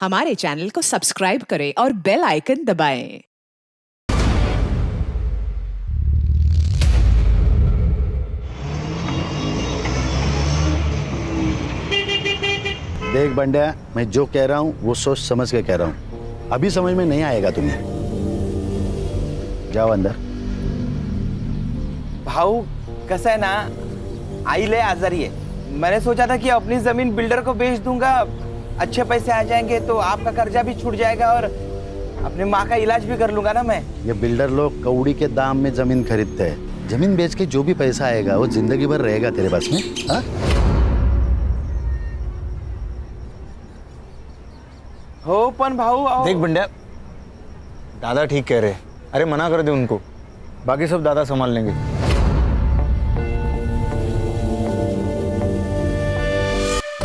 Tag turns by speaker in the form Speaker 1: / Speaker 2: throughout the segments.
Speaker 1: हमारे चैनल को सब्सक्राइब करें और बेल आइकन दबाएं।
Speaker 2: देख बंड्या, मैं जो कह रहा हूँ वो सोच समझ के कह रहा हूँ। अभी समझ में नहीं आएगा तुम्हें। जाओ अंदर।
Speaker 3: भाऊ कसं आहे ना, आई ले आजारी है। मैंने सोचा था कि अपनी जमीन बिल्डर को बेच दूंगा, अच्छे पैसे आ जाएंगे तो आपका कर्जा भी छूट जाएगा और अपने माँ का इलाज भी कर लूंगा ना मैं।
Speaker 2: ये बिल्डर लोग कौड़ी के दाम में जमीन खरीदते हैं। जमीन बेच के जो भी पैसा आएगा वो जिंदगी भर रहेगा तेरे पास में। हाँ?
Speaker 3: हो पण भाऊ
Speaker 4: देख बंड्या, दादा ठीक कह रहे। अरे मना कर दे उनको, बाकी सब दादा संभाल लेंगे।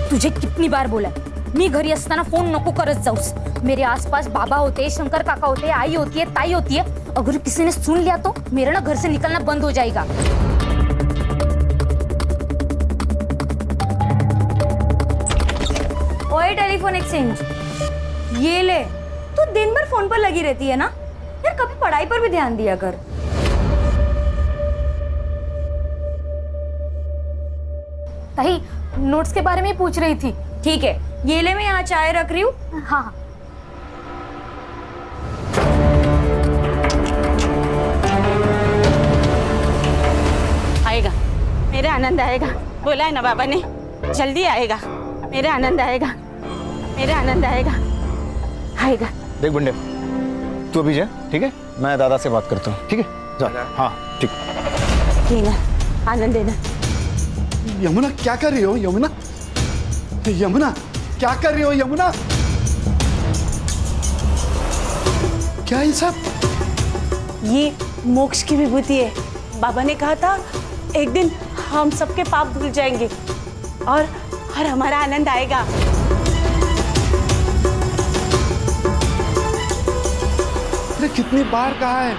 Speaker 5: तुझे कितनी बार बोला मी घरी असताना फोन नको करत जाऊस। मेरे आसपास बाबा होते, शंकर काका होते, आई होती है, ताई होती है। अगर किसी ने सुन लिया तो मेरा ना घर से निकलना बंद हो जाएगा। ओए टेलीफोन एक्सचेंज, ये ले। तू दिन भर फोन पर लगी रहती है ना यार, कभी पढ़ाई पर भी ध्यान दिया कर। ताई नोट्स के बारे में पूछ रही थी। ठीक है, ये ले, मैं यहाँ चाय रख रही हूँ। हाँ
Speaker 6: आएगा, मेरा आनंद आएगा। बोला है ना बाबा ने, जल्दी आएगा। मेरा आनंद आएगा, मेरा आनंद आएगा, आएगा।
Speaker 4: देख बंड्या, तू अभी जा, ठीक है? मैं दादा से बात करता हूँ, ठीक है? जा। हाँ ठीक।
Speaker 6: लेना आनंद देना।
Speaker 2: यमुना क्या कर रही हो? यमुना, यमुना क्या कर रही हो? यमुना क्या ये सब?
Speaker 6: ये मोक्ष की विभूति है। बाबा ने कहा था एक दिन हम सबके पाप धुल जाएंगे और हमारा आनंद आएगा।
Speaker 2: अरे कितनी बार कहा है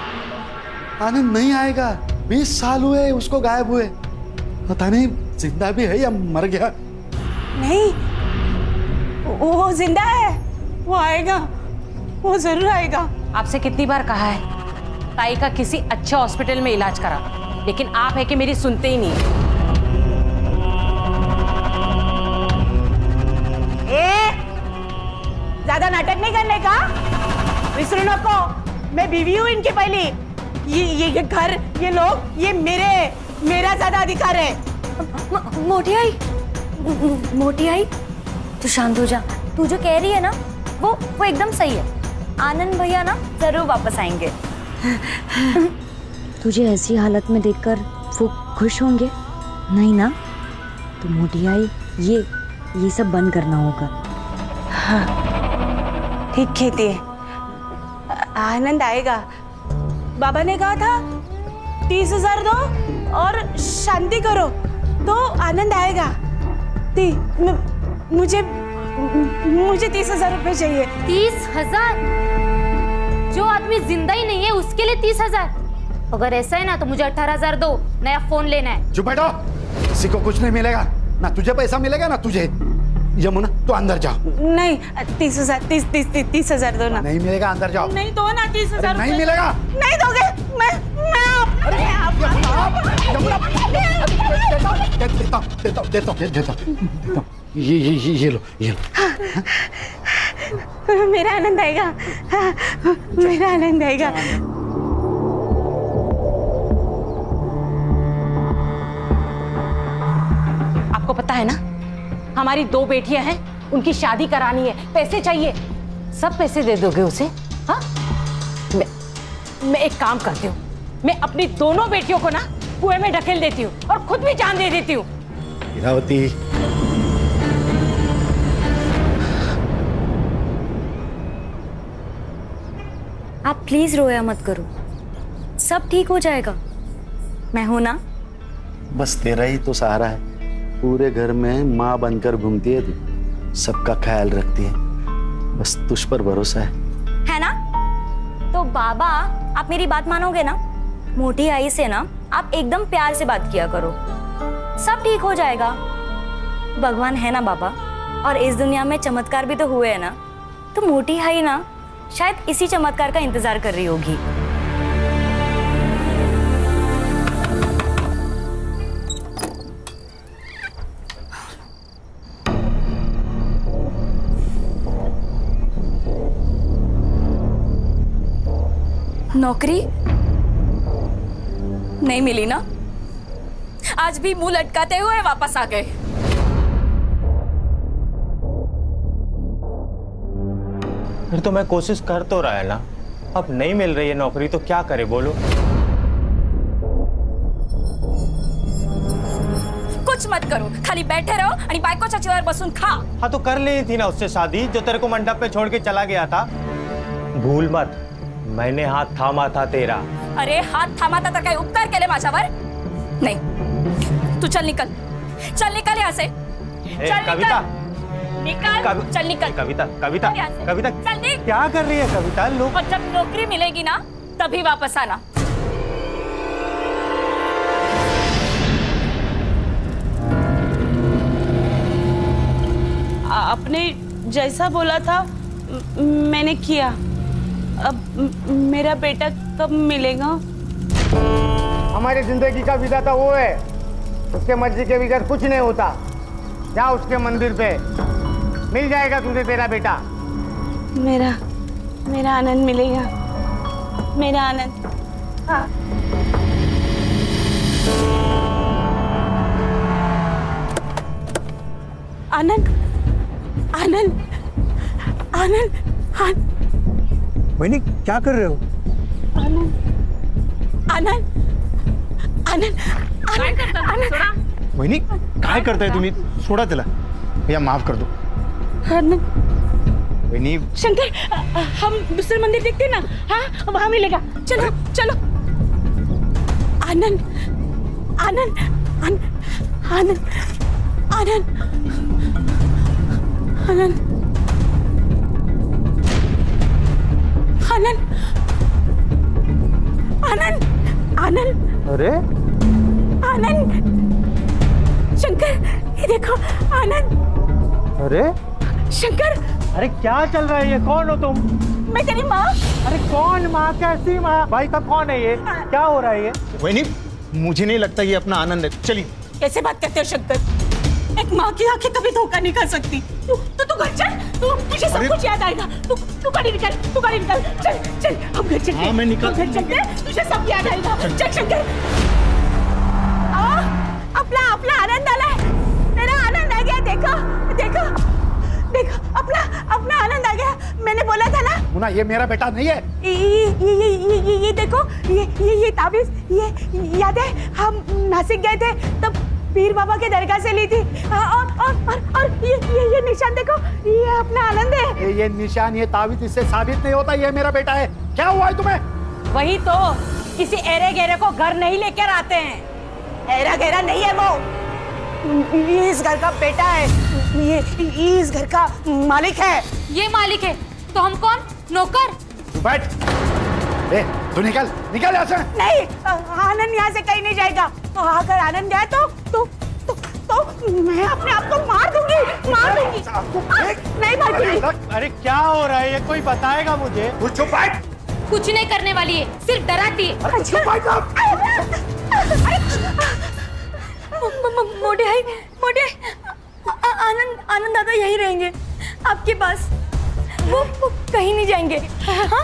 Speaker 2: आनंद नहीं आएगा। 20 साल हुए उसको गायब हुए, पता नहीं जिंदा भी है या मर गया।
Speaker 6: नहीं, वो जिंदा है, वो आएगा, वो जरूर आएगा।
Speaker 7: आपसे कितनी बार कहा है ताई का किसी अच्छे हॉस्पिटल में इलाज करा, लेकिन आप है कि मेरी सुनते ही नहीं।
Speaker 6: ज्यादा नाटक नहीं करने का, विसरू नको। मैं बीवी हूँ इनकी पहली। ये घर, ये लोग, ये मेरा ज्यादा अधिकार है।
Speaker 5: मोटी आई, मोटी आई, तू शांत हो जा। तू जो कह रही है ना वो एकदम सही है। आनंद भैया ना जरूर वापस आएंगे।
Speaker 8: तुझे ऐसी हालत में देखकर वो खुश होंगे? नहीं ना? तो मोटी आई, ये सब बंद करना होगा।
Speaker 6: हाँ, ठीक कहती है। आनंद आएगा। बाबा ने कहा था 30,000 दो और शांति करो तो आनंद आएगा। मुझे 30,000 रुपए चाहिए।
Speaker 5: 30,000? जो आदमी जिंदा ही नहीं है उसके लिए 30,000? अगर ऐसा है ना तो मुझे 18,000 दो, नया फोन लेना है।
Speaker 2: चुप बैठो, किसी को कुछ नहीं मिलेगा। ना तुझे पैसा मिलेगा ना तुझे। यमुना तो अंदर जाओ।
Speaker 6: नहीं, 30,000 दो ना।
Speaker 2: नहीं मिलेगा, अंदर जाओ।
Speaker 6: नहीं दो ना 30,000।
Speaker 2: नहीं मिलेगा।
Speaker 6: नहीं दोगे? मैं
Speaker 2: देता। ये लो।
Speaker 6: मेरा आनंद आएगा, मेरा आनंद आएगा।
Speaker 7: आपको पता है ना, हमारी 2 बेटियां हैं, उनकी शादी करानी है, पैसे चाहिए। सब पैसे दे दोगे उसे? हाँ, मैं एक काम करती हूँ, मैं अपनी दोनों बेटियों को ना कुएं में ढकेल देती हूँ और खुद भी जान दे देती हूँ।
Speaker 2: इरावती,
Speaker 5: आप प्लीज रोया मत करो, सब ठीक हो जाएगा। मैं हूं ना।
Speaker 2: बस तेरा ही तो सहारा है। पूरे घर में माँ बनकर घूमती है तू, सबका ख्याल रखती है। बस तुझ पर भरोसा
Speaker 5: है ना? तो बाबा, आप मेरी बात मानोगे ना? मोटी आई से ना आप एकदम प्यार से बात किया करो, सब ठीक हो जाएगा। भगवान है ना बाबा, और इस दुनिया में चमत्कार भी तो हुए हैं ना। तो मोटी हाई ना शायद इसी चमत्कार का इंतजार कर रही होगी। नौकरी नहीं मिली ना, आज भी मुंह लटकाते हुए वापस आ गए।
Speaker 4: फिर तो मैं कोशिश कर तो रहा है ना, अब नहीं मिल रही है नौकरी तो क्या करे बोलो।
Speaker 5: कुछ मत करो, खाली बैठे रहो आणि बायकोच्या चेअर बसून खा।
Speaker 4: हाँ तो कर ली थी ना उससे शादी जो तेरे को मंडप पे छोड़ के चला गया था। भूल मत, मैंने हाथ थामा था तेरा।
Speaker 5: अरे हात थांबा तर काही उपकार केले माझ्यावर? नाही, तू चल निकल यहाँ से। चल
Speaker 4: कविता,
Speaker 5: निकल, चल निकल।
Speaker 4: कविता कविता
Speaker 5: यहाँ से।
Speaker 4: कविता
Speaker 5: चल निकल।
Speaker 4: क्या कर रही है कविता? लोग
Speaker 5: और जब नौकरी मिलेगी ना तभी वापस आना।
Speaker 6: आपने जैसा बोला था मैंने किया। अब मेरा बेटा कब मिलेगा?
Speaker 9: हमारी जिंदगी का विधाता वो है, उसके मर्जी के बगैर कुछ नहीं होता। जा उसके मंदिर पे, मिल जाएगा तुझे तेरा बेटा।
Speaker 6: मेरा आनंद मिलेगा, मेरा आनंद। हाँ। आनंद, आनंद, आनंद, आनंद।
Speaker 4: वहिनी क्या कर रहे हो?
Speaker 6: आनंद, आनंद, आनंद, आनंद।
Speaker 4: वहिनी काय करताय तुम्ही? सोडा त्याला, भैया माफ कर दो।
Speaker 6: आनंद,
Speaker 4: वहिनी
Speaker 6: शंकर, हम दूसरे मंदिर देखते हैं ना? हाँ, वहां मिलेगा। चलो चलो। आनंद, आनंद, आनंद, आनंद, आनंद, आनंद, आनंद, आनंद, आनंद।
Speaker 4: अरे
Speaker 6: आनंद, शंकर, ये देखो आनंद।
Speaker 4: अरे
Speaker 6: शंकर,
Speaker 4: अरे क्या चल रहा है ये? कौन हो तुम?
Speaker 6: मैं तेरी माँ।
Speaker 4: अरे कौन माँ? कैसी माँ? भाई साहब कौन है ये? क्या हो रहा है ये? वहिनी मुझे नहीं लगता ये अपना आनंद है। चलिए।
Speaker 6: कैसे बात करते हो शंकर? एक माँ की आंखें कभी धोखा नहीं खा सकती। तू घर चल, तुझे सब कुछ याद आएगा। तू गाड़ी निकल, चल चल, हम घर चलते हैं।
Speaker 4: हाँ, मैं निकल-
Speaker 6: घर चलते हैं, तुझे सब याद आएगा। चल शंकर। अपना आनंद आला है, मेरा आनंद आ गया। देखो अपना आनंद आ गया। मैंने बोला था ना।
Speaker 2: मुन्ना ये मेरा बेटा नहीं है।
Speaker 6: ये देखो, ये ताबीज, ये याद है हम नासिक गए थे तब पीर बाबा के दरगाह से ली थी। और ये निशान देखो, ये अपना आनंद है।
Speaker 2: ये निशान, ये ताबीज इससे साबित नहीं होता ये मेरा बेटा है। क्या हुआ है तुम्हें?
Speaker 7: वही तो, किसी एरे गेरे को घर नहीं लेकर आते हैं।
Speaker 6: एरा गहरा नहीं है वो, ये इस घर का बेटा है। ये इस घर का मालिक है।
Speaker 5: ये मालिक है तो हम कौन? नौकर?
Speaker 2: तू बैठ। ए, तू निकल यहाँ से।
Speaker 6: नहीं, आनंद यहाँ से कहीं नहीं जाएगा। तो अगर आनंद गया तो मैं अपने आप को मार दूंगी। नहीं भागूंगी।
Speaker 4: अरे क्या हो रहा है ये? कोई बताएगा मुझे?
Speaker 2: तू चुप बैठ।
Speaker 5: कुछ नहीं करने वाली है, सिर्फ डराती है।
Speaker 2: अरे चुप बैठ आप।
Speaker 5: मोटे आई, आनंद दादा यहीं रहेंगे आपके पास। वो कहीं नहीं जाएंगे। हाँ?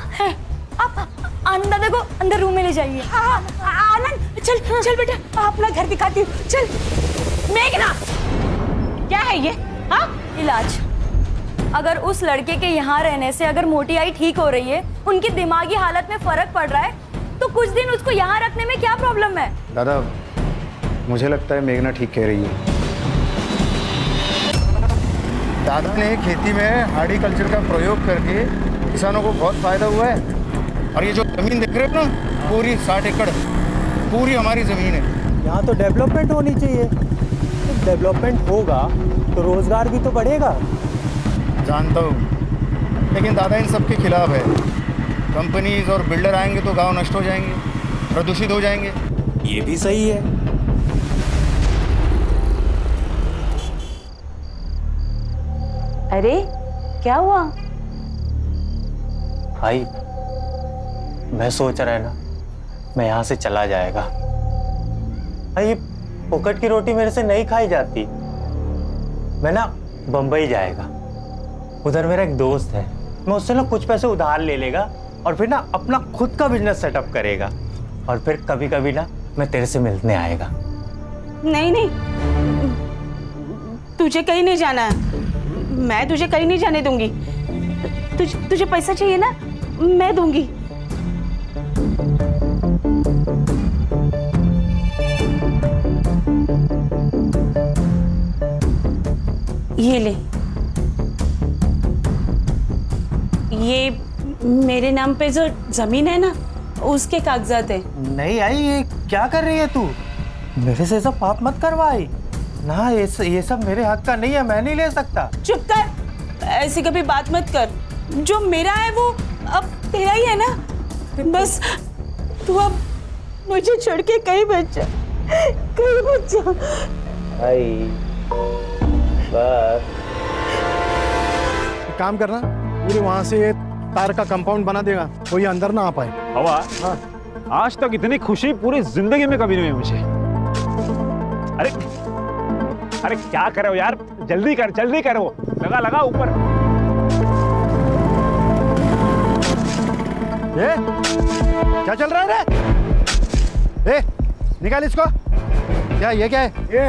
Speaker 5: आप आनंद दादा को अंदर रूम में ले जाइए। आनंद चल बेटा, अपना घर दिखाती हूँ। चल।
Speaker 7: मेघना, क्या है ये? हाँ,
Speaker 5: इलाज। अगर उस लड़के के यहाँ रहने से अगर मोटी आई ठीक हो रही है, उनकी दिमागी हालत में फर्क पड़ रहा है, तो कुछ दिन उसको यहाँ रखने में क्या प्रॉब्लम है?
Speaker 4: दादा मुझे लगता है मेघना ठीक कह रही है। दादा ने खेती में हार्टिकल्चर का प्रयोग करके किसानों को बहुत फायदा हुआ है। और ये जो जमीन देख रहे हो ना, पूरी 60 एकड़ पूरी हमारी जमीन है।
Speaker 10: यहाँ तो डेवलपमेंट होनी चाहिए। तो डेवलपमेंट होगा तो रोजगार भी तो बढ़ेगा।
Speaker 4: जानता हूँ, लेकिन दादा इन सब के खिलाफ है। कंपनीज और बिल्डर आएंगे तो गांव नष्ट हो जाएंगे, प्रदूषित हो जाएंगे।
Speaker 10: ये भी सही है।
Speaker 6: अरे क्या हुआ?
Speaker 10: भाई मैं सोच रहा है ना, मैं यहाँ से चला जाएगा। भाई फोकट की रोटी मेरे से नहीं खाई जाती। मैं ना बम्बई जाएगा, उधर मेरा एक दोस्त है, मैं उससे ना कुछ पैसे उधार ले लेगा और फिर ना अपना खुद का बिजनेस सेटअप करेगा और फिर कभी कभी ना मैं तेरे से मिलने आएगा।
Speaker 6: नहीं नहीं, तुझे कहीं नहीं जाना है, मैं तुझे कहीं नहीं जाने दूंगी। तुझे पैसा चाहिए ना, मैं दूंगी। ये ले, ये मेरे नाम पे जो जमीन है ना, उसके कागजात है।
Speaker 10: नहीं आई, ये क्या कर रही है तू? मेरे से सब पाप मत करवाई ना, ये सब मेरे हक का नहीं है, मैं नहीं ले सकता।
Speaker 6: चुप कर, ऐसी कभी बात मत कर। जो मेरा है वो अब तेरा ही है ना, बस तू अब मुझे छोड़ के कहीं मत जा, कहीं मत जा।
Speaker 10: आई बस
Speaker 4: एक काम करना, पूरे वहां से ये तार का कंपाउंड बना देगा, कोई अंदर ना आ पाए।
Speaker 11: हवा, आज तक इतनी खुशी पूरी जिंदगी में कभी नहीं हुई मुझे। अरे क्या कर रहे हो यार, जल्दी कर वो, लगा ऊपर।
Speaker 4: ये क्या चल रहा है रे? निकाल इसको। क्या है ये?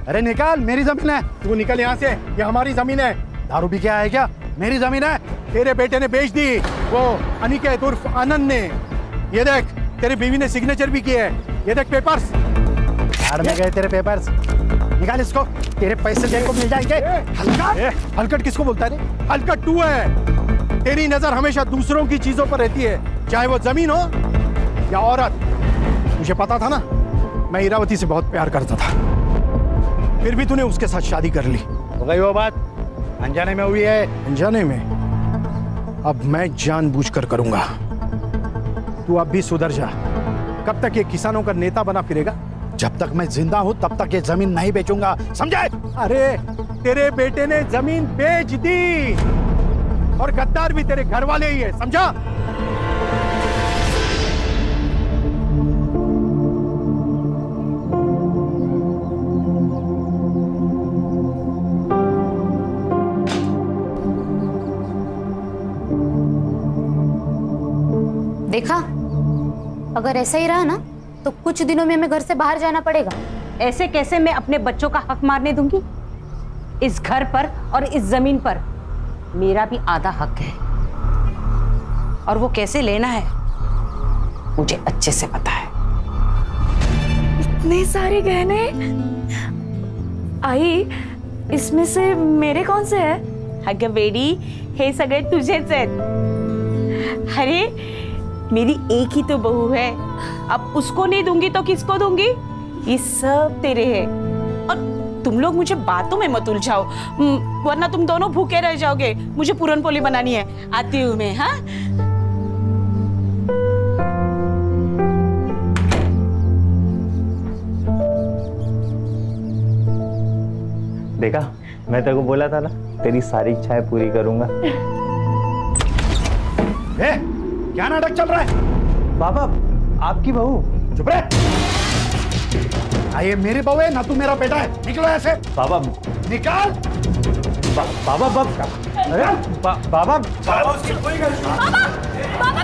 Speaker 4: अरे निकाल, मेरी जमीन है, तू निकल यहाँ से, ये हमारी जमीन है। दारू भी क्या है क्या? मेरी जमीन है, तेरे बेटे ने बेच दी, वो अनिकेत उर्फ आनंद ने। ये देख, तेरी बीवी ने सिग्नेचर भी किए है, ये देख पेपर्स। यार में गए तेरे पेपर्स, निकाल इसको, तेरे पैसे तेरे को मिल जाएंगे। हलकट किसको बोलता है रे? हलकट तू है, तेरी नजर हमेशा दूसरों की चीजों पर रहती है, चाहे वो जमीन हो या औरत। मुझे पता था ना, मैं इरावती से बहुत प्यार करता था, फिर भी तूने उसके साथ शादी कर ली। हो गई वो बात, अनजाने में हुई है। अनजाने में? अब मैं जानबूझकर करूंगा। तू अब भी सुधर जा। कब तक ये किसानों का नेता बना फिरेगा? जब तक मैं जिंदा हूं तब तक ये जमीन नहीं बेचूंगा, समझे? अरे तेरे बेटे ने जमीन बेच दी, और गद्दार भी तेरे घर वाले ही है, समझा?
Speaker 5: देखा, अगर ऐसा ही रहा ना तो कुछ दिनों में हमें घर से बाहर जाना पड़ेगा।
Speaker 7: ऐसे कैसे मैं अपने बच्चों का हक मारने दूंगी? इस घर पर और इस जमीन पर मेरा भी आधा हक है, और वो कैसे लेना है मुझे अच्छे से पता है।
Speaker 6: इतने सारे गहने आई, इसमें से मेरे कौन से है? अगं बेडी, हे सगळे तुझेच आहेत। अरे मेरी एक ही तो बहू है, अब उसको नहीं दूंगी तो किसको दूंगी? ये सब तेरे हैं। और तुम लोग मुझे बातों में मत उलझाओ, वरना तुम दोनों भूखे रह जाओगे। मुझे पूरन पोली बनानी है, आती हूँ मैं। हाँ,
Speaker 10: देखा, मैं तेरे को बोला था ना, तेरी सारी इच्छाएं पूरी करूंगा।
Speaker 4: क्या नाटक चल रहा है?
Speaker 10: बाबा, आपकी बहू।
Speaker 4: चुप रहे। ये मेरी बहू है ना, तू मेरा बेटा है, निकलो ऐसे।
Speaker 10: बाबा
Speaker 4: निकाल।
Speaker 10: बाबा अरे बाबा
Speaker 6: बाबा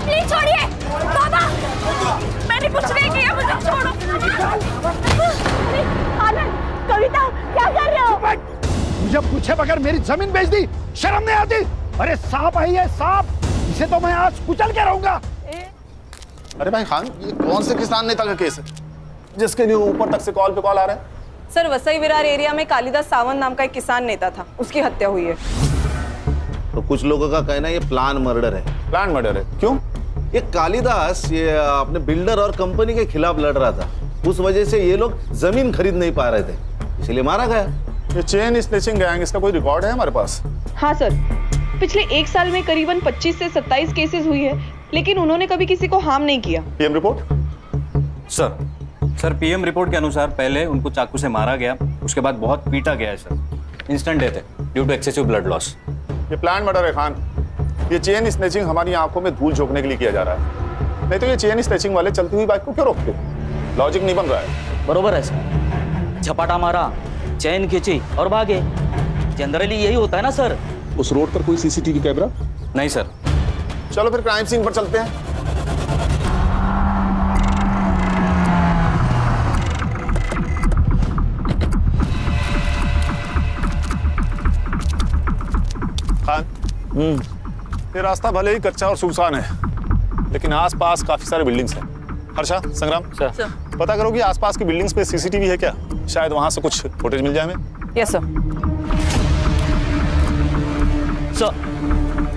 Speaker 6: प्लीज छोड़िए। बाबा, मैंने कुछ नहीं किया, मुझे छोड़ो। आनंद, कविता, क्या कर रहे हो?
Speaker 4: मुझे पूछे बगैर मेरी जमीन बेच दी, शर्म नहीं आती? अरे सांप है ये, सांप, इसे तो मैं आज कुचल के रहूंगा।
Speaker 12: अरे भाई खान, ये कौन से किसान नेता का केस है जिसके लिए ऊपर तक से कॉल पे कॉल आ रहे हैं?
Speaker 13: सर, वसई विरार एरिया में कालिदास सावंत नाम का एक किसान नेता था, उसकी हत्या हुई है।
Speaker 12: तो कुछ लोगों का कहना है ये प्लान मर्डर है। प्लान मर्डर है? क्यों? ये कालिदास ये अपने बिल्डर और कंपनी के खिलाफ लड़ रहा था, उस वजह से ये लोग जमीन खरीद नहीं पा रहे थे, इसलिए मारा गया।
Speaker 14: ये चेन स्नेचिंग गैंग, इसका कोई रिकॉर्ड है हमारे पास?
Speaker 13: हाँ सर, पिछले एक साल में करीबन 25 से 27 केसेस हुई है, लेकिन उन्होंने कभी किसी को हार्म नहीं किया।
Speaker 14: PM report?
Speaker 15: Sir PM report के अनुसार पहले उनको चाकू से मारा गया, उसके बाद बहुत पीटा गया है सर। इंस्टेंट डेथ है due to excessive blood loss.
Speaker 14: ये प्लान मर्डर है खान, ये चेन स्नेचिंग हमारी आंखों में धूल झोंकने के लिए किया जा रहा है, नहीं तो ये चेन स्नेचिंग वाले चलती हुई बाइक को क्यों रोकते? लॉजिक नहीं बन रहा है।
Speaker 16: बरोबर है सर, झपाटा मारा, चैन खींची और भागे। जनरली यही होता है ना सर।
Speaker 14: उस रोड पर कोई सीसीटीवी कैमरा?
Speaker 15: नहीं सर।
Speaker 14: चलो फिर क्राइम सीन पर चलते हैं। खान, ये रास्ता भले ही कच्चा और सुनसान है, लेकिन आसपास काफी सारे बिल्डिंग्स हैं। हर्षा, संग्राम,
Speaker 15: सर
Speaker 14: पता करो कि आसपास की बिल्डिंग्स पे सीसीटीवी है क्या? शायद वहां से कुछ फुटेज मिल जाए हमें।
Speaker 7: Yes sir.
Speaker 16: सर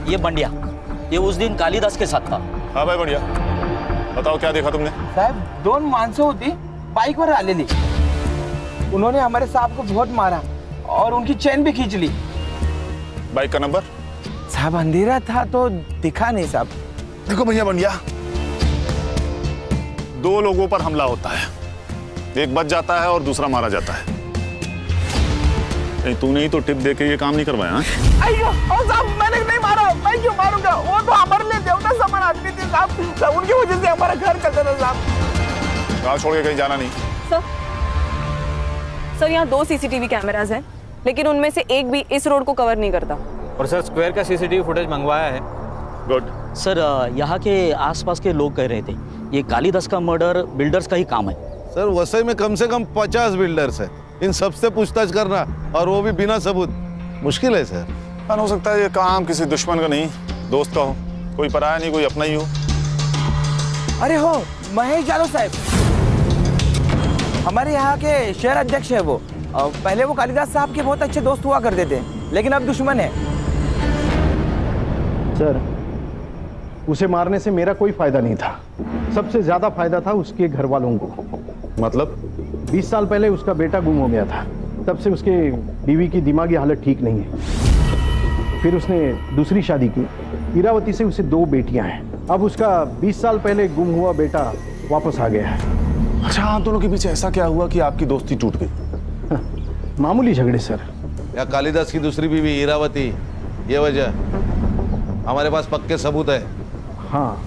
Speaker 16: ये बंडिया, ये उस दिन कालिदास के साथ था।
Speaker 14: हाँ भाई बढ़िया, बताओ क्या देखा तुमने?
Speaker 3: साहब, दोन माणसं होती बाईकवर आलेली, उन्होंने हमारे साहब को बहुत मारा और उनकी चेन भी खींच ली।
Speaker 14: बाइक का नंबर?
Speaker 3: साहब अंधेरा था तो दिखा नहीं साहब।
Speaker 14: देखो भैया बंडिया, दो लोगों पर हमला होता है, एक बच जाता है और दूसरा मारा जाता है। तूने ही तो टिप दे के ये काम नहीं करवाया?
Speaker 3: अयो साहब, मैंने नहीं मारा, मैं क्यों मारूंगा? वो तो हमारे लिए देवता समान आदमी थे साहब, उनकी वजह से हमारा घर चलता था साहब।
Speaker 14: गाँव छोड़ के कहीं जाना नहीं।
Speaker 13: सर यहाँ 2 सीसीटीवी कैमरास हैं, लेकिन उनमें से एक भी इस रोड को कवर नहीं करता।
Speaker 15: और सर स्क्वायर का सीसीटीवी फुटेज मंगवाया है।
Speaker 14: गुड।
Speaker 16: सर यहाँ के आसपास के लोग कह रहे थे ये कालिदास का मर्डर बिल्डर्स का ही काम है।
Speaker 12: सर वसई में कम से कम 50 बिल्डर्स है, इन सबसे पूछताछ करना और वो भी बिना सबूत मुश्किल है सर।
Speaker 14: हो सकता है ये काम किसी दुश्मन का नहीं, दोस्त का हो, कोई पराया नहीं, कोई अपना ही हो।
Speaker 3: अरे हो, महेश यादव साहब, हमारे यहाँ के शहर अध्यक्ष है वो। पहले वो कालिदास साहब के बहुत अच्छे दोस्त हुआ करते थे, लेकिन अब दुश्मन है।
Speaker 4: सर उसे मारने से मेरा कोई फायदा नहीं था, सबसे ज्यादा फायदा था उसके घर वालों को।
Speaker 14: मतलब
Speaker 4: 20 साल पहले उसका बेटा गुम हो गया था, तब से उसके बीवी की दिमागी हालत ठीक नहीं है। फिर उसने दूसरी शादी की, इरावती से उसे 2 बेटियां हैं। अब उसका 20 साल पहले गुम हुआ बेटा वापस आ गया है।
Speaker 14: अच्छा, आप दोनों के बीच ऐसा क्या हुआ कि आपकी दोस्ती टूट गई?
Speaker 4: मामूली झगड़े सर।
Speaker 12: या कालिदास की दूसरी बीवी इरावती, ये वजह? हमारे पास पक्के सबूत है।
Speaker 4: हाँ,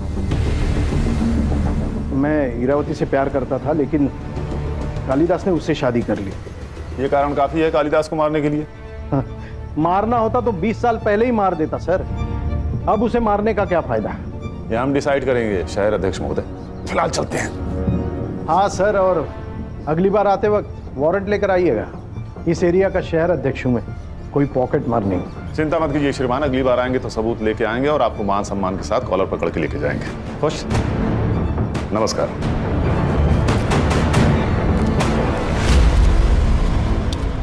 Speaker 4: मैं इरावती से प्यार करता था, लेकिन कालिदास ने उससे शादी कर ली।
Speaker 14: ये कारण काफी है कालिदास को मारने के लिए?
Speaker 4: हाँ, मारना होता तो 20 साल पहले ही मार देता सर, अब उसे मारने का क्या फायदा?
Speaker 14: ये हम डिसाइड करेंगे शहर अध्यक्ष महोदय, फिलहाल चलते हैं।
Speaker 4: हाँ सर, और अगली बार आते वक्त वारंट लेकर आइएगा। इस एरिया का शहर अध्यक्ष हूँ मैं, कोई पॉकेट मार नहीं।
Speaker 14: चिंता मत कीजिए श्रीमान, अगली बार आएंगे तो सबूत लेके आएंगे और आपको मान सम्मान के साथ कॉलर पकड़ के लेके जाएंगे। खुश? नमस्कार।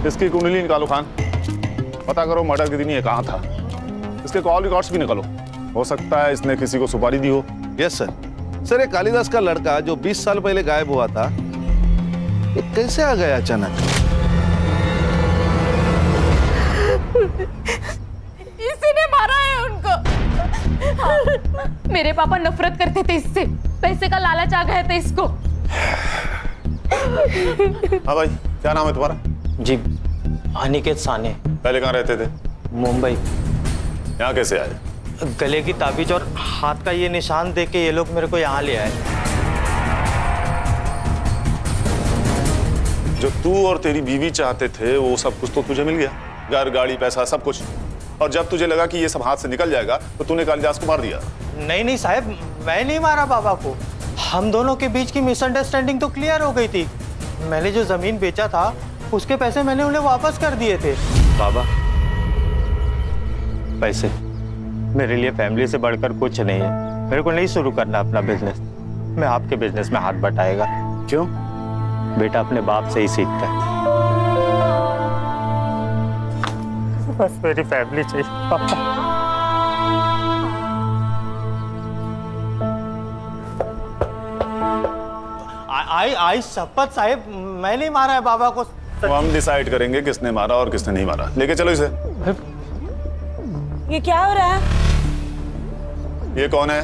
Speaker 14: इसकी कुंडली निकालो खान, पता करो मर्डर के दिन ये कहाँ था। इसके कॉल रिकॉर्ड्स भी निकालो, हो सकता है इसने किसी को सुपारी दी हो।
Speaker 12: Yes sir. सर ये कालिदास का लड़का जो 20 साल पहले गायब हुआ था, ये कैसे आ गया अचानक?
Speaker 5: इसी ने मारा है उनको। हाँ, मेरे पापा नफरत करते थे इससे, पैसे का लालच आ गया था इसको।
Speaker 14: हाँ भाई, क्या नाम है तुम्हारा?
Speaker 10: जी अनिकेत साने।
Speaker 14: पहले कहाँ रहते थे?
Speaker 10: मुंबई।
Speaker 14: यहाँ कैसे आए?
Speaker 10: गले की ताबीज और हाथ का ये निशान देख के ये लोग मेरे को यहाँ ले आए।
Speaker 14: जो तू और तेरी बीवी चाहते थे वो सब कुछ तो तुझे मिल गया, घर गाड़ी पैसा सब कुछ, और जब तुझे लगा कि ये सब हाथ से निकल जाएगा तो तूने कालिदास को मार दिया।
Speaker 10: नहीं नहीं साहब, मैं नहीं मारा बाबा को, हम दोनों के बीच की मिसअंडरस्टैंडिंग तो क्लियर हो गई थी। मैंने जो जमीन बेचा था उसके पैसे मैंने उन्हें वापस कर दिए थे। बाबा, पैसे मेरे लिए फैमिली से बढ़कर कुछ नहीं है। मेरे को नहीं शुरू करना अपना बिजनेस, मैं आपके बिजनेस में हाथ बटाएगा।
Speaker 14: क्यों?
Speaker 10: बेटा अपने बाप से ही सीखता है। बस मेरी फैमिली चाहिए पापा। आई शपथ साहिब, मैं नहीं मारा है बाबा को।
Speaker 14: तो हम डिसाइड करेंगे किसने मारा और किसने नहीं मारा। लेके चलो इसे।
Speaker 6: ये क्या हो रहा है?
Speaker 14: ये कौन है?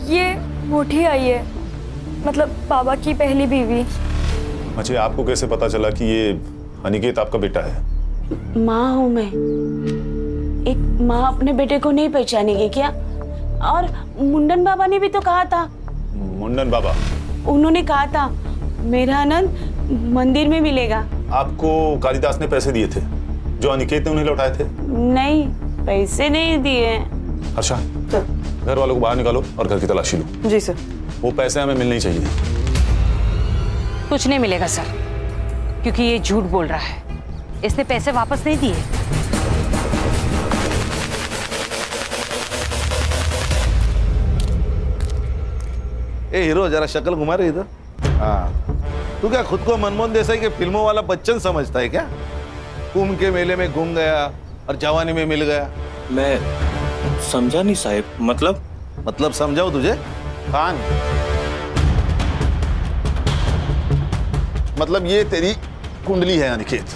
Speaker 13: ये मोटी आई है, मतलब बाबा की पहली बीवी।
Speaker 14: अच्छा, आपको कैसे पता चला कि ये अनिकेत आपका बेटा है?
Speaker 6: माँ हूँ मैं। एक माँ अपने बेटे को नहीं पहचानेगी क्या? और मुंडन बाबा ने भी तो कहा था,
Speaker 14: मुंडन बाबा
Speaker 6: उन्होंने कहा था मेरा आनंद मंदिर में मिलेगा।
Speaker 14: आपको कालिदास ने पैसे दिए थे जो अनिकेत ने उन्हें लौटाए थे?
Speaker 6: नहीं, पैसे नहीं दिए।
Speaker 14: हर्षा, घर वालों को बाहर निकालो और घर की तलाशी लो।
Speaker 6: जी सर।
Speaker 14: वो पैसे हमें मिलने ही चाहिए।
Speaker 7: कुछ नहीं मिलेगा सर, क्योंकि ये झूठ बोल रहा है। इसने पैसे वापस नहीं दिए।
Speaker 12: ए हीरो, जरा शक्ल घुमा रही इधर। हाँ, तू क्या खुद को मनमोहन देसाई के फिल्मों वाला बच्चन समझता है क्या? कुंभ के मेले में घूम गया और जवानी में मिल गया।
Speaker 10: मैं समझा नहीं साहब,
Speaker 12: मतलब समझाओ तुझे?
Speaker 14: खान, मतलब ये तेरी कुंडली है अनिकेत।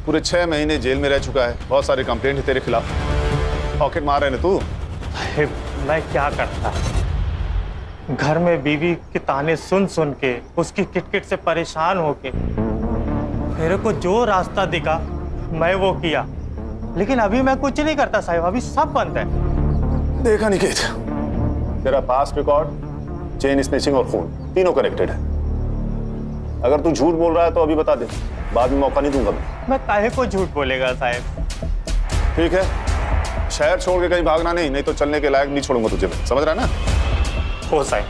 Speaker 14: पूरे 6 महीने जेल में रह चुका है, बहुत सारे कंप्लेंट है तेरे खिलाफ। पॉकेट मार रहे ना तू।
Speaker 10: साहब मैं क्या करता, घर में बीवी के ताने सुन सुन के, उसकी किटकिट से परेशान होके मेरे को जो रास्ता दिखा मैं वो किया। लेकिन अभी मैं कुछ नहीं करता साहब, अभी सब बंद है।
Speaker 14: देखा निकेत, तेरा पास्ट रिकॉर्ड, चेन स्नैचिंग और खून तीनों कनेक्टेड है। अगर तू झूठ बोल रहा है तो अभी बता दे, बाद में मौका नहीं दूंगा
Speaker 10: मैं काहे को झूठ बोलेगा साहब?
Speaker 14: ठीक है, शहर छोड़ के कहीं भागना नहीं तो चलने के लायक नहीं छोड़ूंगा तुझे, समझ रहा है ना?
Speaker 10: हो साहब।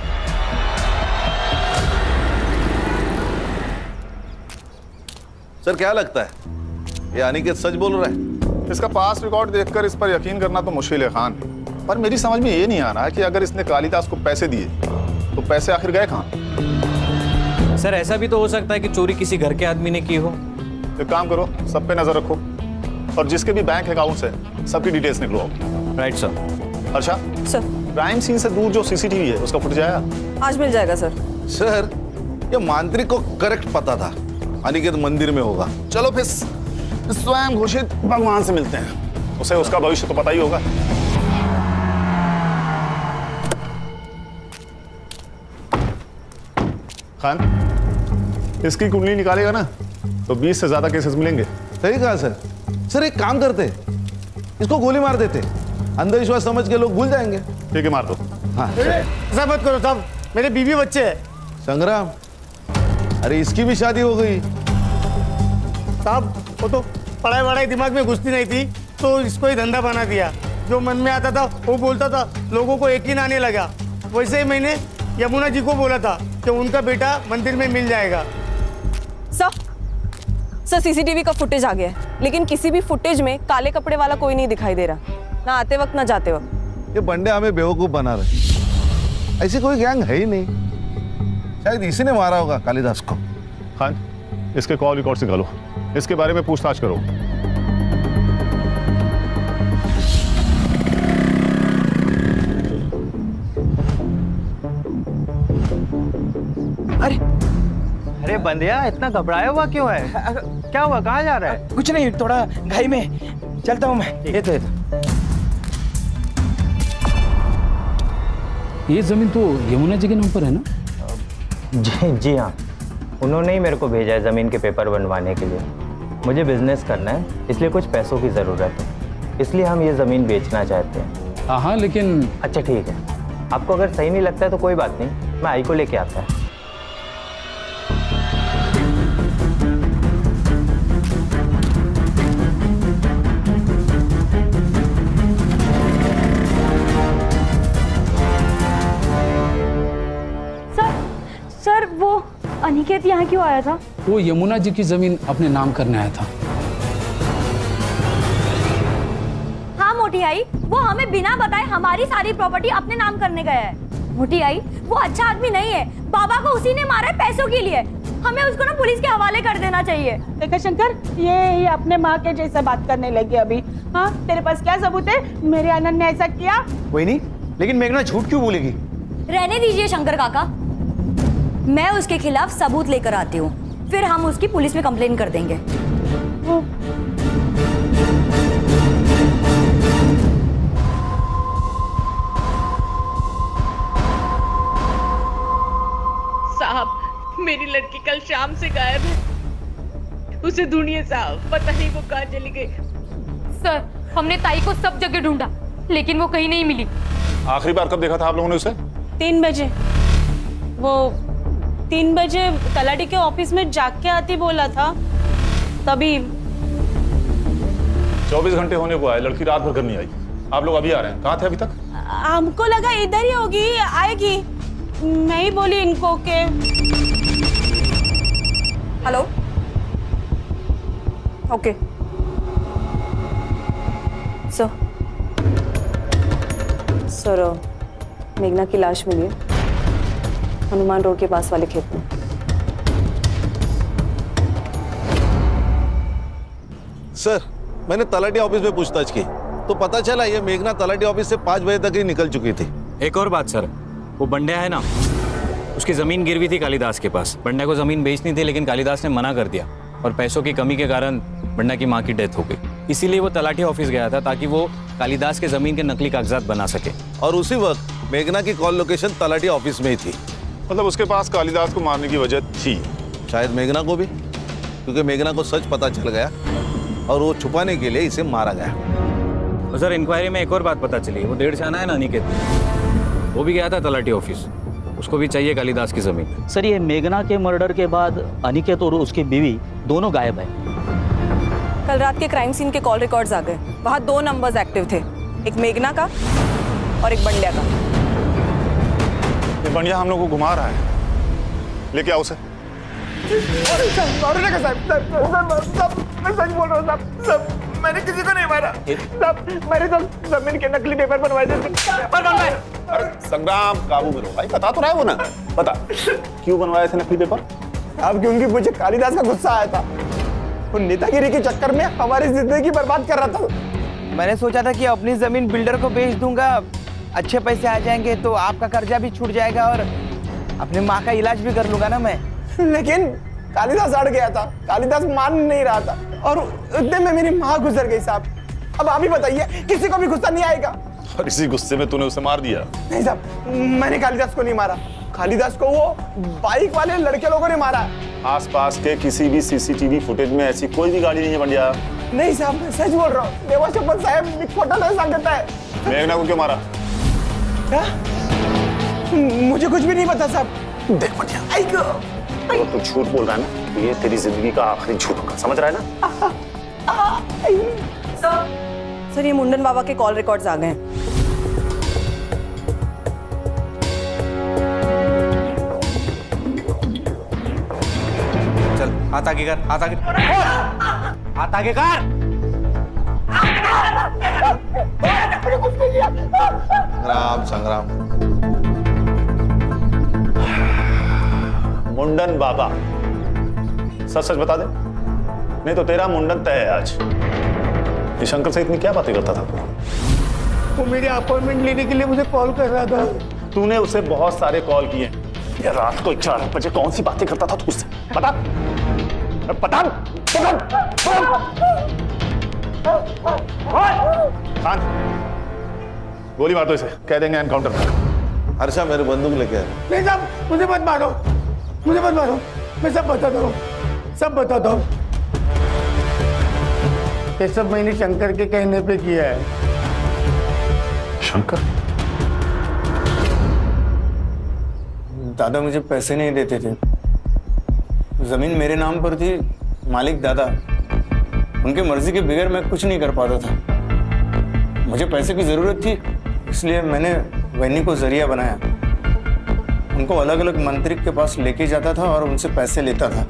Speaker 12: सर क्या लगता है ये अनिकेत सच बोल रहा है?
Speaker 14: इसका पास्ट रिकॉर्ड देखकर इस पर यकीन करना तो मुश्किल है खान, पर मेरी समझ में ये नहीं आ रहा है कि अगर इसने कालिदास को पैसे दिए तो पैसे आखिर गए कहाँ?
Speaker 15: सर ऐसा भी तो हो सकता है कि चोरी किसी घर के आदमी ने की हो।
Speaker 14: एक काम करो, सब पे नजर रखो और जिसके भी बैंक अकाउंट्स है सबकी डिटेल्स निकलवाओ।
Speaker 15: Right sir.
Speaker 14: Harsha
Speaker 17: sir,
Speaker 14: crime scene से दूर जो सीसीटीवी है उसका फुटेज आया?
Speaker 17: आज मिल जाएगा सर।
Speaker 12: सर ये मांत्रिक को करेक्ट पता था अनिकेत मंदिर में होगा।
Speaker 14: चलो फिर स्वयं घोषित भगवान से मिलते हैं, उसे उसका भविष्य तो पता ही होगा। खान, इसकी कुंडली निकालेगा ना तो 20 से ज्यादा केसेस मिलेंगे।
Speaker 12: सही कहा सर। सर एक काम करते, इसको गोली मार देते, अंधविश्वास समझ के लोग भूल जाएंगे।
Speaker 14: ठीक है, मार दो।
Speaker 12: हाँ
Speaker 9: ऐसा मत करो साहब, मेरे बीवी बच्चे हैं।
Speaker 12: संग्राम, अरे इसकी भी शादी हो गई।
Speaker 9: साहब वो तो पढ़ाई वढ़ाई दिमाग में घुसती नहीं थी तो इसको ही धंधा बना दिया। जो मन में आता था वो बोलता था, लोगों को यकीन आने लगा। वैसे ही मैंने यमुना जी को बोला था कि उनका बेटा मंदिर में मिल जाएगा।
Speaker 17: सर सीसीटीवी का फुटेज आ गया है, लेकिन किसी भी फुटेज में काले कपड़े वाला कोई नहीं दिखाई दे रहा, ना आते वक्त ना जाते वक्त।
Speaker 12: ये बंडे हमें बेवकूफ बना रहे। ऐसी कोई गैंग है ही नहीं, शायद इसी ने मारा होगा कालिदास को।
Speaker 14: खान, इसके कॉल रिकॉर्ड निकालो, इसके बारे में पूछताछ करो।
Speaker 3: अरे बंदिया, इतना घबराया हुआ क्यों है? क्या हुआ, कहाँ जा रहा है? कुछ नहीं, थोड़ा घाई में चलता हूँ मैं। ये तो
Speaker 18: ये जमीन तो यमुना जी के नाम पर है ना?
Speaker 10: जी हाँ, उन्होंने ही मेरे को भेजा है ज़मीन के पेपर बनवाने के लिए। मुझे बिजनेस करना है, इसलिए कुछ पैसों की ज़रूरत है, इसलिए हम ये ज़मीन बेचना चाहते हैं।
Speaker 18: हाँ लेकिन
Speaker 10: अच्छा ठीक है, आपको अगर सही नहीं लगता है तो कोई बात नहीं, मैं आई को लेके आता है।
Speaker 8: सर वो अनिकेत यहाँ क्यों आया था?
Speaker 18: वो यमुना जी की जमीन अपने नाम करने आया था।
Speaker 5: हाँ मोटी आई, वो हमें बिना बताए हमारी सारी प्रॉपर्टी अपने नाम करने गया है। मोटी आई, वो अच्छा आदमी नहीं है, बाबा को उसी ने मारा है पैसों के लिए। हमें उसको ना पुलिस के हवाले कर देना चाहिए।
Speaker 6: देखा शंकर, ये अपने माँ के जैसे बात करने लगी अभी। हाँ, तेरे पास क्या सबूत है मेरे आनंद ने ऐसा किया?
Speaker 3: कोई नहीं, लेकिन मेघना झूठ क्यों बोलेगी?
Speaker 5: रहने दीजिए शंकर काका, मैं उसके खिलाफ सबूत लेकर आती हूँ, फिर हम उसकी पुलिस में कंप्लेन कर देंगे।
Speaker 13: साहब, मेरी लड़की कल शाम से गायब है, उसे ढूंढिए साहब, पता नहीं वो कहाँ चली गई।
Speaker 5: सर, हमने ताई को सब जगह ढूंढा, लेकिन वो कहीं नहीं मिली।
Speaker 14: आखिरी बार कब देखा था आप लोगों ने उसे?
Speaker 6: 3 बजे। वो 3 बजे तलाटी के ऑफिस में जाग के आती बोला था, तभी।
Speaker 14: 24 घंटे होने को आए, लड़की रात भर घर नहीं आई। आप लोग अभी आ रहे हैं, कहाँ थे अभी तक?
Speaker 6: हमको लगा इधर ही होगी, आएगी। मैं ही बोली इनको के।
Speaker 17: हेलो, ओके सर, मेघना की लाश मिली है हनुमान रोड के पास वाले खेत में।
Speaker 12: सर, मैंने तलाटी ऑफिस में पूछताछ की तो पता चला ये मेघना तलाटी ऑफिस से 5 बजे तक ही निकल चुकी थी।
Speaker 15: एक और बात सर, वो बंड्या है ना, उसकी जमीन गिरवी थी कालिदास के पास। बंड्या को जमीन बेचनी थी लेकिन कालिदास ने मना कर दिया और पैसों की कमी के कारण बंड्या की मां की डेथ हो गई। इसीलिए वो तलाटी ऑफिस गया था ताकि वो कालिदास के जमीन के नकली कागजात बना सके।
Speaker 12: और उसी वक्त मेघना की कॉल लोकेशन तलाटी ऑफिस में ही थी।
Speaker 14: मतलब उसके पास कालिदास को मारने की वजह थी।
Speaker 12: शायद मेघना को भी, क्योंकि मेघना को सच पता चल गया और वो छुपाने के लिए इसे मारा गया।
Speaker 15: और सर, इंक्वायरी में एक और बात पता चली, वो 1.5 आना है ना अनिकेत, वो भी गया था तलाटी ऑफिस, उसको भी चाहिए कालिदास की जमीन।
Speaker 16: सर, ये मेघना के मर्डर के बाद अनिकेत और उसकी बीवी दोनों गायब है।
Speaker 17: कल रात के क्राइम सीन के कॉल रिकॉर्ड्स आ गए। वहाँ 2 नंबर्स एक्टिव थे, एक मेघना का और एक बंड्या का।
Speaker 14: ये बंड्या हम लोग को घुमा रहा है, लेके आओ उसे।
Speaker 9: मैं सच बोल रहा हूँ साहब, मैंने किसी को नहीं मारा साहब। मैंने तो जमीन के नकली पेपर बनवाए थे।
Speaker 14: संग्राम, काबू में रहो भाई, बता तो रहा है वो ना, बता क्यों बनवाए थे नकली पेपर?
Speaker 9: अब क्योंकि मुझे कालिदास का गुस्सा आया था, वो नेतागिरी के चक्कर में हमारी जिंदगी बर्बाद कर रहा था।
Speaker 3: मैंने सोचा था कि अपनी जमीन बिल्डर को बेच दूंगा, अच्छे पैसे आ जाएंगे तो आपका कर्जा भी छूट जाएगा और अपनी माँ का इलाज भी कर लूंगा ना मैं।
Speaker 9: लेकिन कालिदास अड़ गया था, कालिदास मान नहीं रहा था और उतने में मेरी माँ गुजर गई साहब। अब आप ही बताइए, किसी को भी गुस्सा नहीं आएगा?
Speaker 14: और इसी गुस्से में तूने उसे मार दिया?
Speaker 9: नहीं साहब, मैंने कालिदास को नहीं मारा, कालिदास को वो बाइक वाले लड़के लोगों ने मारा।
Speaker 14: आसपास के किसी भी सीसीटीवी फुटेज में ऐसी कोई भी गाड़ी नहीं है बंड्या।
Speaker 9: नहीं साहब, मैं सच बोल रहा हूँ, देवा शपथ साहब फोटो नहीं सकता है।
Speaker 14: मेघना को क्यों मारा?
Speaker 9: क्या? मुझे कुछ भी नहीं पता साहब।
Speaker 14: देख बंड्या, अगर तू झूठ बोल रहा है ना, तो ये तेरी जिंदगी का आखिरी झूठ होगा, समझ रहा है ना?
Speaker 17: सर, ये मुंडन बाबा के कॉल रिकॉर्ड्स आ गए हैं।
Speaker 15: चल, हाथ आगे कर, हाथ आगे, हाथ आगे कर।
Speaker 12: संग्राम, संग्राम।
Speaker 14: मुंडन बाबा, सच सच बता दे, नहीं तो तेरा मुंडन तय है आज। ये शंकर से इतनी क्या बातें करता था?
Speaker 9: वो मेरी अपॉइंटमेंट लेने के लिए मुझे कॉल कर रहा था।
Speaker 14: तूने उसे बहुत सारे कॉल किए। ये रात को 4 बजे कौन सी बातें करता था तू उससे? बता, बता, गोली मार दो इसे, कह देंगे एनकाउंटर।
Speaker 12: हर्षा, मेरे बंदूक लेके आ।
Speaker 9: नहीं साहब, मुझे मत मारो, मुझे मत मारो, मैं सब बताता हूँ, सब बताता हूँ। ये सब मैंने शंकर के कहने पे किया है।
Speaker 14: शंकर?
Speaker 3: दादा मुझे पैसे नहीं देते थे, जमीन मेरे नाम पर थी, मालिक दादा, उनकी मर्जी के बगैर मैं कुछ नहीं कर पाता था। मुझे पैसे की जरूरत थी, इसलिए मैंने वैनी को जरिया बनाया। उनको अलग अलग मंत्री के पास लेके जाता था और उनसे पैसे लेता था।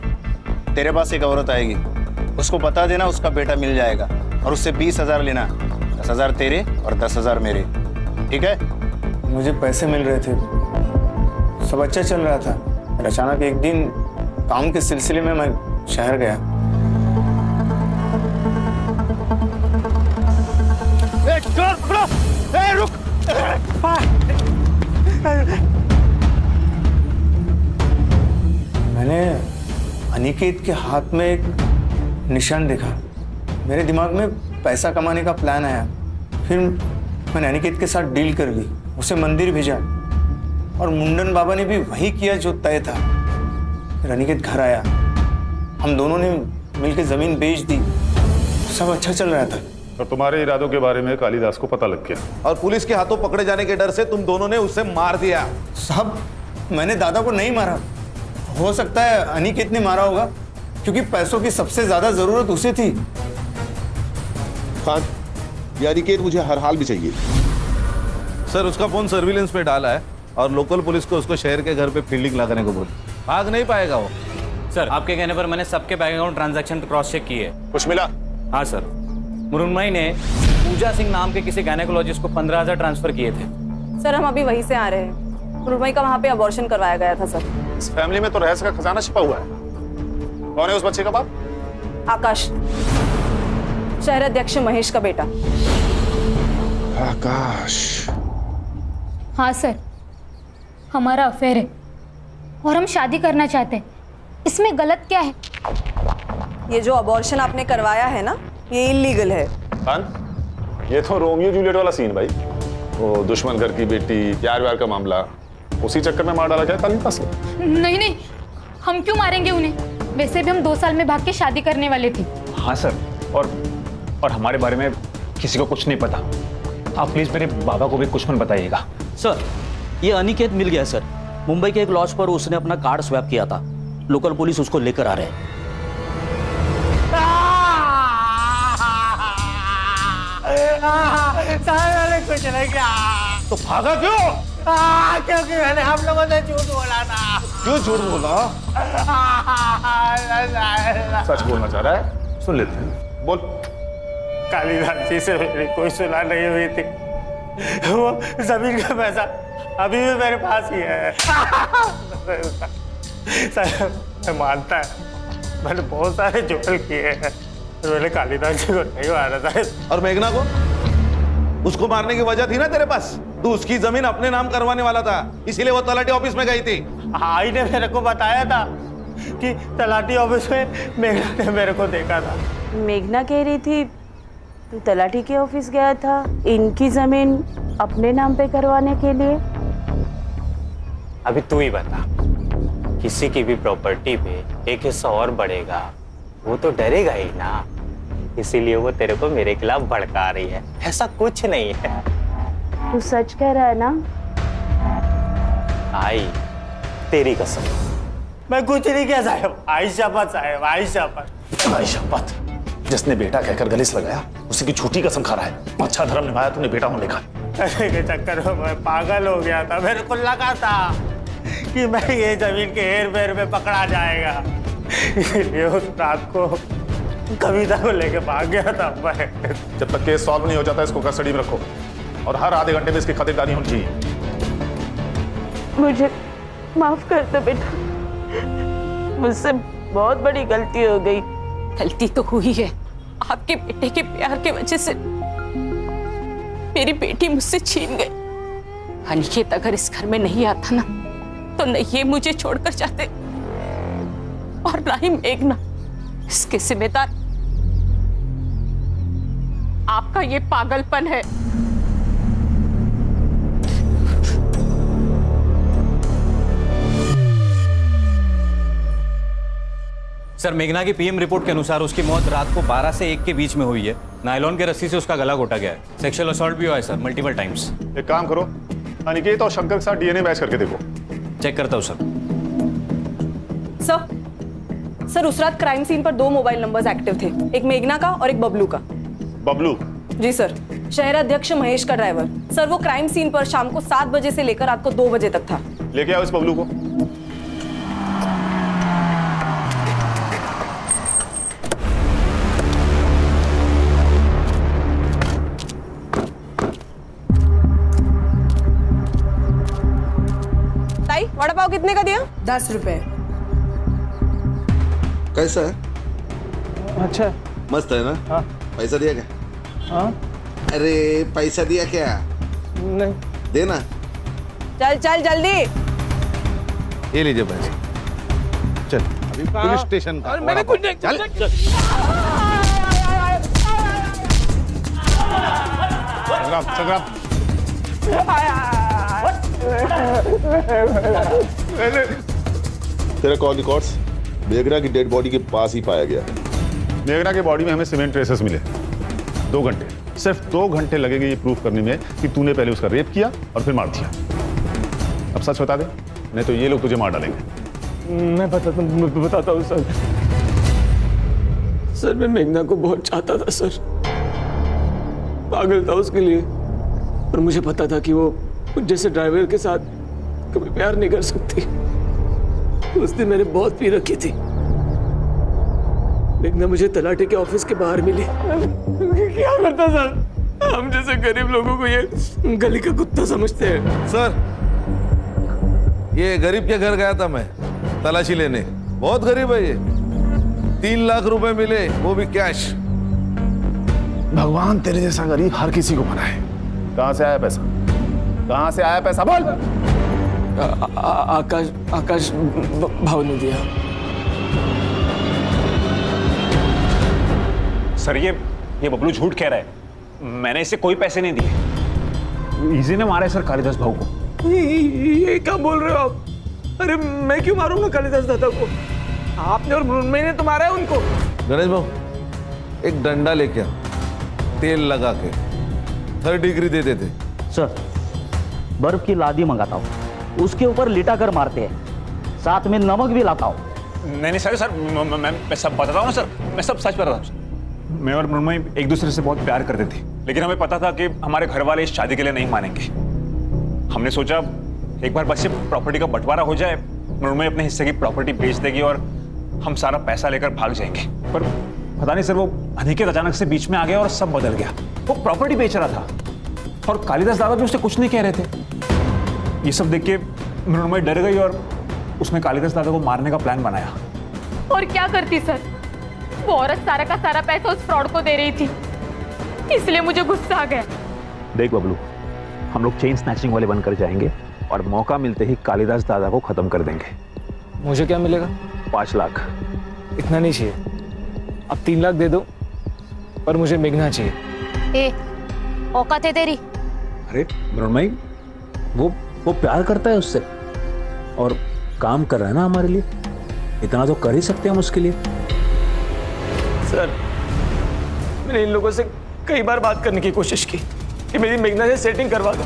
Speaker 3: तेरे पास एक औरत आएगी, उसको बता देना उसका बेटा मिल जाएगा और उससे 20,000 लेना, 10,000 तेरे और 10,000 मेरे, ठीक है? मुझे पैसे मिल रहे थे, सब अच्छा चल रहा था। और अचानक एक दिन काम के सिलसिले में मैं शहर गया।
Speaker 9: रुक, मैंने अनिकेत के हाथ में एक निशान देखा। मेरे दिमाग में पैसा कमाने का प्लान आया। फिर मैंने अनिकेत के साथ डील कर ली, उसे मंदिर भेजा और मुंडन बाबा ने भी वही किया जो तय था। फिर अनिकेत घर आया, हम दोनों ने मिलकर जमीन बेच दी, सब अच्छा चल रहा था।
Speaker 14: और तुम्हारे इरादों के बारे में कालिदास को पता लग गया
Speaker 12: और पुलिस के हाथों पकड़े जाने के डर से तुम दोनों ने उसे मार दिया।
Speaker 9: साहब मैंने दादा को नहीं मारा। हो सकता है अनिकेत ने मारा होगा, क्योंकि पैसों की सबसे ज्यादा जरूरत उसे थी।
Speaker 12: खान, ये अनिकेत मुझे हर हाल में चाहिए। सर उसका फोन सर्विलेंस पे डाला है और लोकल पुलिस को उसको शहर के घर पे फील्डिंग लगाने को बोली। भाग नहीं पाएगा वो।
Speaker 15: सर आपके कहने पर मैंने सबके bank account transaction cross check किए।
Speaker 14: कुछ मिला?
Speaker 15: हाँ सर, मुरुनमई ने पूजा सिंह नाम के किसी गायनेकोलॉजिस्ट को 15,000 ट्रांसफर किए थे।
Speaker 17: सर हम अभी वहीं से आ रहे हैं। मुरुनमई का वहाँ पे अबॉर्शन करवाया गया था सर।
Speaker 14: इस फैमिली में तो रहस्य का खजाना छिपा हुआ है। कौन है उस बच्चे का बाप?
Speaker 17: आकाश, शहराध्यक्ष महेश का बेटा।
Speaker 14: आकाश।
Speaker 5: हाँ सर, हमारा अफेयर है और हम शादी करना चाहते हैं। इसमें गलत क्या है?
Speaker 17: ये जो अबॉर्शन आपने करवाया है ना, ये इलीगल है।
Speaker 14: खान, ये तो रोमियो जूलियट वाला सीन भाई। वो दुश्मन घर की बेटी, प्यार व्यार का मामला, उसी चक्कर में मार डाला क्या कालिदास ने?
Speaker 5: नहीं नहीं, हम क्यों मारेंगे उन्हें? वैसे भी हम 2 साल में भाग के शादी करने वाले थे।
Speaker 11: हाँ सर, और हमारे बारे में किसी को कुछ नहीं पता। आप प्लीज मेरे बाबा को भी कुछ मत बताइएगा।
Speaker 16: सर ये अनिकेत मिल गया सर। मुंबई के एक लॉज पर उसने अपना कार्ड स्वैप किया था। लोकल पुलिस उसको लेकर आ रहे हैं।
Speaker 9: कुछ नहीं किया।
Speaker 12: तो भागा क्यों?
Speaker 9: क्योंकि मैंने आप लोगों ने झूठ बोला था।
Speaker 12: क्यों झूठ बोला?
Speaker 14: सच बोलना चाह रहा है? सुन लेते हैं, बोल।
Speaker 9: कालिदास जी से मेरी कोई सुलह नहीं हुई थी। वो जमीन का पैसा अभी भी मेरे पास ही है। सर मैं मानता है मैंने बहुत सारे जुगल किए हैं, मैंने कालिदास जी को नहीं मारा था।
Speaker 12: और मेघना को? उसको मारने की वजह थी ना तेरे पास। तू उसकी जमीन अपने नाम करवाने वाला था, इसीलिए वो तलाटी ऑफिस में गई थी।
Speaker 9: आई ने मेरे को बताया था कि तलाटी ऑफिस में मेघना ने मेरे को देखा था।
Speaker 6: मेघना कह रही थी तू तलाटी के ऑफिस गया था इनकी जमीन अपने नाम पे करवाने के लिए।
Speaker 10: अभी तू ही बता, किसी की भी प्रॉपर्टी पे एक हिस्सा और बढ़ेगा, वो तो डरेगा ही ना। इसीलिए वो तेरे को मेरे खिलाफ भड़का रही है। ऐसा कुछ नहीं है।
Speaker 6: तू सच कह रहा है ना?
Speaker 10: आई तेरी कसम।
Speaker 9: मैं कुछ नहीं किया साहब। आई शपथ साहब, आई शपथ।
Speaker 14: आई शपथ। जिसने बेटा कहकर गले से लगाया उसी की झूठी कसम खा रहा है। अच्छा धर्म निभाया तूने बेटा होने का।
Speaker 9: पैसे के चक्कर में मैं पागल हो गया था। मेरे को लगा था कि मैं ये जमीन के हेर फेर में पकड़ा जाएगा, इसलिए उस रात को कविता को लेके भाग गया था मैं।
Speaker 14: जब तक केस सॉल्व नहीं हो जाता इसको कस्टडी में रखो और हर आधे घंटे में इसकी खातिरदारी होनी चाहिए।
Speaker 6: मुझे माफ कर दो बेटा, मुझसे बहुत बड़ी गलती हो गई।
Speaker 7: गलती तो हुई है। आपके बेटे के प्यार के वजह से मेरी बेटी मुझसे छीन गई। अनिकेत अगर इस घर में नहीं आता ना, तो न ये मुझे छोड़कर जाते और ना ही मेघना। इसके जिम्मेदार आपका ये पागलपन है।
Speaker 15: सर मेघना की पीएम रिपोर्ट के अनुसार उसकी मौत रात को 12 से 1 के बीच में हुई है। नायलॉन के रस्सी से उसका गला घोटा गया है। सेक्सुअल असॉल्ट भी हुआ है सर, मल्टीपल टाइम्स।
Speaker 14: एक काम करो, अनिकेत और शंकर के साथ डीएनए मैच करके देखो।
Speaker 15: चेक करता हूँ सर।
Speaker 17: सर उस रात क्राइम सीन पर 2 मोबाइल नंबर्स एक्टिव थे, एक मेघना का और एक बबलू का।
Speaker 14: बबलू?
Speaker 17: जी सर, शहराध्यक्ष महेश का ड्राइवर। सर वो क्राइम सीन पर शाम को 7 बजे से लेकर रात को 2 बजे तक था।
Speaker 14: लेके आओ इस बबलू को।
Speaker 17: ताई वड़ा पाव कितने का दिया?
Speaker 6: 10 रुपए।
Speaker 12: कैसा है?
Speaker 9: अच्छा
Speaker 12: मस्त है ना?
Speaker 9: हाँ।
Speaker 12: पैसा दिया क्या?
Speaker 9: हाँ?
Speaker 12: अरे पैसा दिया क्या?
Speaker 9: नहीं।
Speaker 12: देना।
Speaker 17: चल चल जल्दी।
Speaker 12: ये लीजिए पैसे। चल अभी पुलिस स्टेशन का।
Speaker 9: मैंने कुछ नहीं।
Speaker 12: चल
Speaker 14: संग्राम।
Speaker 12: तेरा कॉल रिकॉर्ड्स मेघना की डेड बॉडी के पास ही पाया गया है।
Speaker 14: मेघना के बॉडी में हमें सीमेंट ट्रेसेस मिले। 2 घंटे, सिर्फ 2 घंटे लगेंगे ये प्रूफ करने में कि तूने पहले उसका रेप किया और फिर मार दिया। अब सच बता दे, नहीं तो ये लोग तुझे मार डालेंगे।
Speaker 15: मैं बताता हूँ सर। सर मैं मेघना को बहुत चाहता था सर, पागल था उसके लिए, और मुझे पता था कि वो मुझ जैसे ड्राइवर के साथ कभी प्यार नहीं कर सकती। उस दिन मैंने बहुत पी रखी थी। मेघना मुझे तलाटे के ऑफिस के बाहर मिली। क्या करता सर, हम जैसे गरीब लोगों को ये गली का कुत्ता समझते हैं।
Speaker 12: सर, ये गरीब के घर गया था मैं तलाशी लेने, बहुत गरीब है ये। 3 लाख रुपए मिले, वो भी कैश।
Speaker 14: भगवान तेरे जैसा गरीब हर किसी को बनाए। कहां से आया पैसा? कहां से आया पैसा बोल?
Speaker 15: आकाश भाव ने दिया।
Speaker 11: सर ये बबलू झूठ कह रहा है, मैंने इसे कोई पैसे नहीं दिए। इजी ने मारा है सर कालिदास भाऊ को।
Speaker 15: ये क्या बोल रहे हो आप? अरे मैं क्यों मारूंगा कालिदास दादा को? आपने और मृण्मयी ने तो मारा है उनको।
Speaker 12: गणेश भाऊ, एक डंडा लेके आ, तेल लगा के 3rd डिग्री दे देते।
Speaker 16: सर, बर्फ की लादी मंगाता हूँ, उसके ऊपर लिटा कर मारते हैं, साथ में नमक भी लाता हूँ।
Speaker 11: नहीं सर मैं सब बताता हूँ ना सर, मैं सब सच बताता हूँ। मैं और मृण्मयी एक दूसरे से बहुत प्यार करते थे, लेकिन हमें पता था कि हमारे घर वाले इस शादी के लिए नहीं मानेंगे। हमने सोचा एक बार बस ये प्रॉपर्टी का बंटवारा हो जाए, मृण्मयी अपने हिस्से की प्रॉपर्टी बेच देगी और हम सारा पैसा लेकर भाग जाएंगे। पर पता नहीं सर, वो अनिकेत अचानक से बीच में आ गया और सब बदल गया। वो प्रॉपर्टी बेच रहा था और कालिदास दादा भी उससे कुछ नहीं कह रहे थे। ये सब देख के मृण्मयी डर गई और उसने कालिदास दादा को मारने का प्लान बनाया।
Speaker 5: और क्या करती सर, वो औरत सारा का सारा पैसा उस फ्रॉड को दे रही थी, इसलिए मुझे गुस्सा आ गया।
Speaker 11: देख बबलू, हम लोग चेन स्नैचिंग वाले बनकर जाएंगे और मौका मिलते ही कालिदास दादा को खत्म कर देंगे।
Speaker 15: मुझे क्या मिलेगा?
Speaker 11: 5 लाख।
Speaker 15: इतना नहीं चाहिए, अब 3 लाख दे दो, पर मुझे मेघना चाहिए।
Speaker 5: ए, औकात है तेरी?
Speaker 19: अरे मृण्मयी, वो प्यार करता है उससे और काम कर रहा है ना हमारे लिए, इतना तो कर ही सकते हैं हम उसके लिए।
Speaker 15: सर, मैंने इन लोगों से कई बार बात करने की कोशिश की कि मेरी मेघना से सेटिंग करवा दो,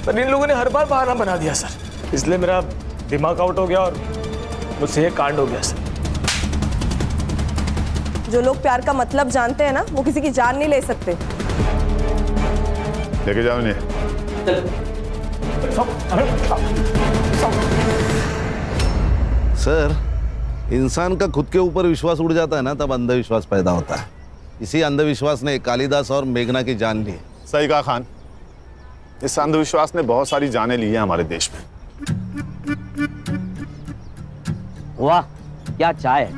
Speaker 15: पर इन लोगों ने हर बार बहाना बना दिया सर, इसलिए मेरा दिमाग आउट हो गया और मुझसे ये कांड हो गया सर।
Speaker 17: जो लोग प्यार का मतलब जानते हैं ना, वो किसी की जान नहीं ले सकते।
Speaker 14: लेके जाओ इन्हें।
Speaker 12: सर, इंसान का खुद के ऊपर विश्वास उड़ जाता है ना, तब अंधविश्वास पैदा होता है। इसी अंधविश्वास ने कालिदास और मेघना की जान ली।
Speaker 14: सही कहा खान, इस अंधविश्वास ने बहुत सारी जानें ली हैं हमारे देश में।
Speaker 16: वाह, क्या चाय।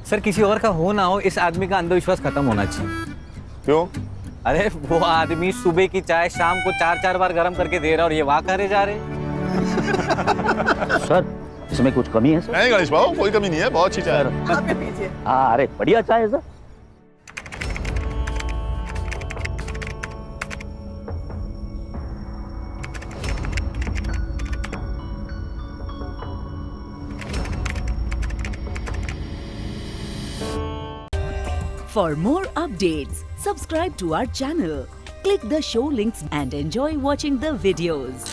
Speaker 15: सर, किसी और का हो ना हो, इस आदमी का अंधविश्वास खत्म होना चाहिए।
Speaker 14: क्यों?
Speaker 15: अरे वो आदमी सुबह की चाय शाम को 4-4 बार गर्म करके दे रहा और ये वाह करे जा रहे।
Speaker 16: सर, इसमें कुछ कमी है सर?
Speaker 14: नहीं गणेश भाऊ, कोई कमी नहीं है, बहुत अच्छी चाय है।
Speaker 16: हाँ, अरे बढ़िया चाय है sir.
Speaker 1: For more updates, subscribe to our channel, click the show links and enjoy watching the videos.